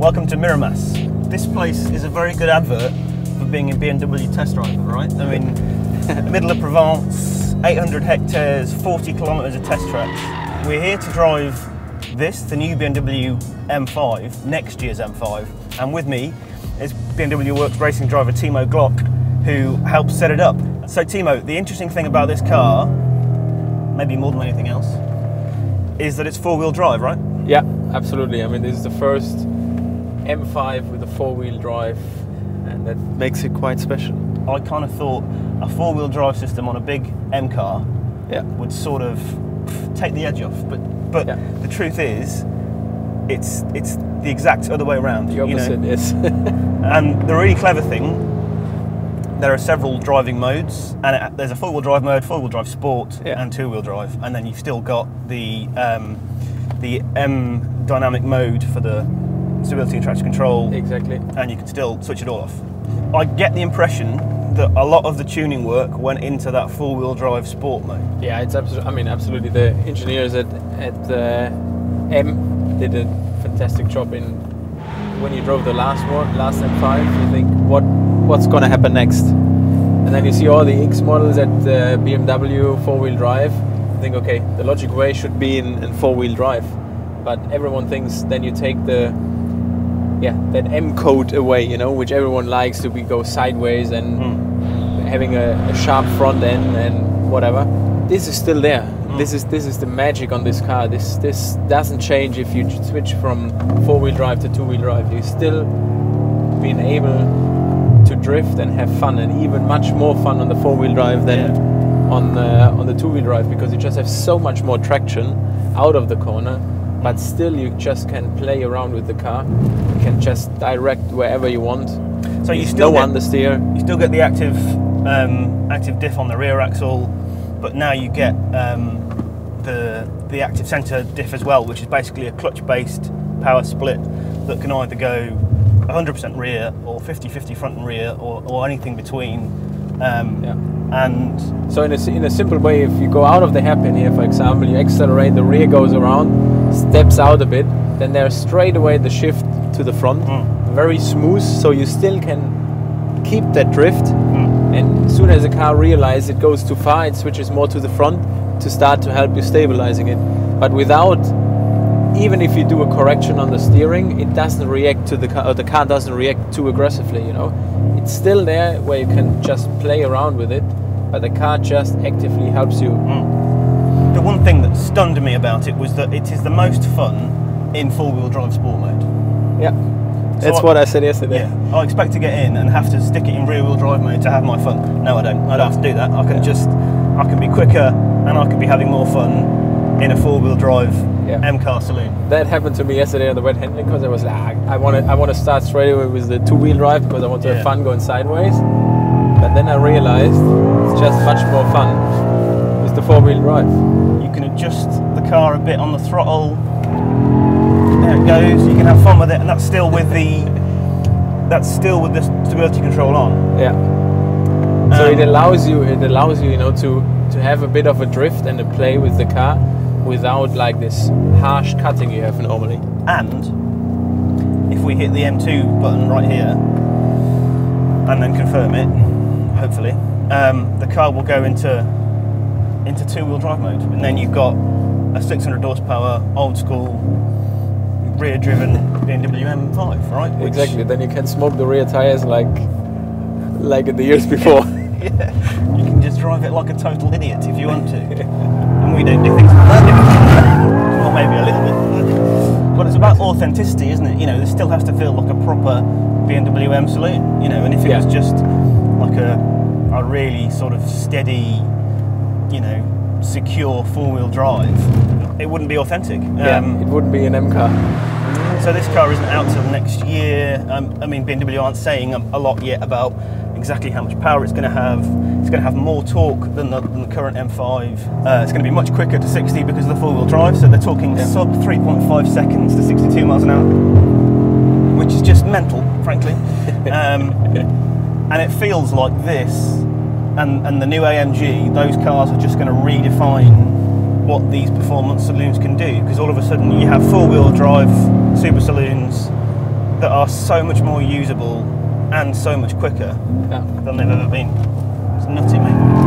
Welcome to Miramas. This place is a very good advert for being a BMW test driver, right? I mean, middle of Provence, 800 hectares, 40 kilometres of test tracks. We're here to drive this, the new BMW M5, next year's M5, and with me is BMW Works racing driver Timo Glock, who helped set it up. So Timo, the interesting thing about this car, maybe more than anything else, is that it's four-wheel drive, right? Yeah, absolutely. I mean, this is the first M5 with a four-wheel drive, and that makes it quite special. I kind of thought a four-wheel drive system on a big M car would sort of take the edge off, but the truth is, it's the exact other way around. The opposite, yes. And the really clever thing, there are several driving modes, and there's a four-wheel drive mode, four-wheel drive sport, and two-wheel drive, and then you've still got the M dynamic mode for the stability and traction control. Exactly. And you can still switch it all off. I get the impression that a lot of the tuning work went into that four-wheel drive sport mode. Yeah, it's absolutely. I mean, absolutely. The engineers at M did a fantastic job in. When you drove the last M5, you think what's going to happen next, and then you see all the X models at BMW four-wheel drive. You think, okay, the logic way should be in four-wheel drive, but everyone thinks then you take that M code away, you know, which everyone likes to go sideways and having a sharp front end and whatever. This is still there. This is the magic on this car. This doesn't change if you switch from four-wheel drive to two-wheel drive. You still being able to drift and have fun, and even much more fun on the four-wheel drive than on the two-wheel drive, because you just have so much more traction out of the corner. But still, you just can play around with the car. You can just direct wherever you want. So you still get understeer. You still get the active diff on the rear axle, but now you get the active centre diff as well, which is basically a clutch-based power split that can either go 100% rear or 50-50 front and rear, or anything between. And so in a simple way, if you go out of the hairpin here, for example, you accelerate, the rear goes around, steps out a bit, then there's straight away the shift to the front, very smooth, so you still can keep that drift. And as soon as the car realizes it goes too far, it switches more to the front to start to help you stabilizing it. But without, even if you do a correction on the steering, it doesn't react to the car, or the car doesn't react too aggressively, you know. It's still there where you can just play around with it, but the car just actively helps you. The one thing that stunned me about it was that it is the most fun in four-wheel drive sport mode. Yeah, that's what I said yesterday. Yeah, I expect to get in and have to stick it in rear-wheel drive mode to have my fun. No, I don't. I don't have to do that. I can be quicker, and I can be having more fun in a four-wheel drive M-car saloon. That happened to me yesterday on the wet handling, because I was like, I want to start straight away with the two-wheel drive because I want to have fun going sideways. But then I realized it's just much more fun with the four-wheel drive. You can adjust the car a bit on the throttle. There it goes. You can have fun with it, and that's still with the stability control on. Yeah. So it allows you, you know, to have a bit of a drift and a play with the car without like this harsh cutting you have normally. And if we hit the M2 button right here and then confirm it, hopefully, the car will go into two-wheel drive mode, and then you've got a 600 horsepower old school rear-driven BMW M5, right? Exactly. Then you can smoke the rear tires like in the years before. Yeah, you can just drive it like a total idiot if you want to. And we don't do things like that. Well, maybe a little bit. But it's about authenticity, isn't it? You know, this still has to feel like a proper BMW M saloon, you know, and if it was just like a really sort of steady, you know, secure four-wheel drive, it wouldn't be authentic. It wouldn't be an M car. So this car isn't out till next year. I mean, BMW aren't saying a lot yet about exactly how much power it's going to have. It's going to have more torque than the current M5. It's going to be much quicker to 60 because of the four-wheel drive, so they're talking sub 3.5 seconds to 62 miles an hour, which is just mental, frankly. And it feels like this and the new AMG, those cars are just going to redefine what these performance saloons can do, because all of a sudden you have four-wheel drive super saloons that are so much more usable and so much quicker than they've ever been. It's nutty, mate.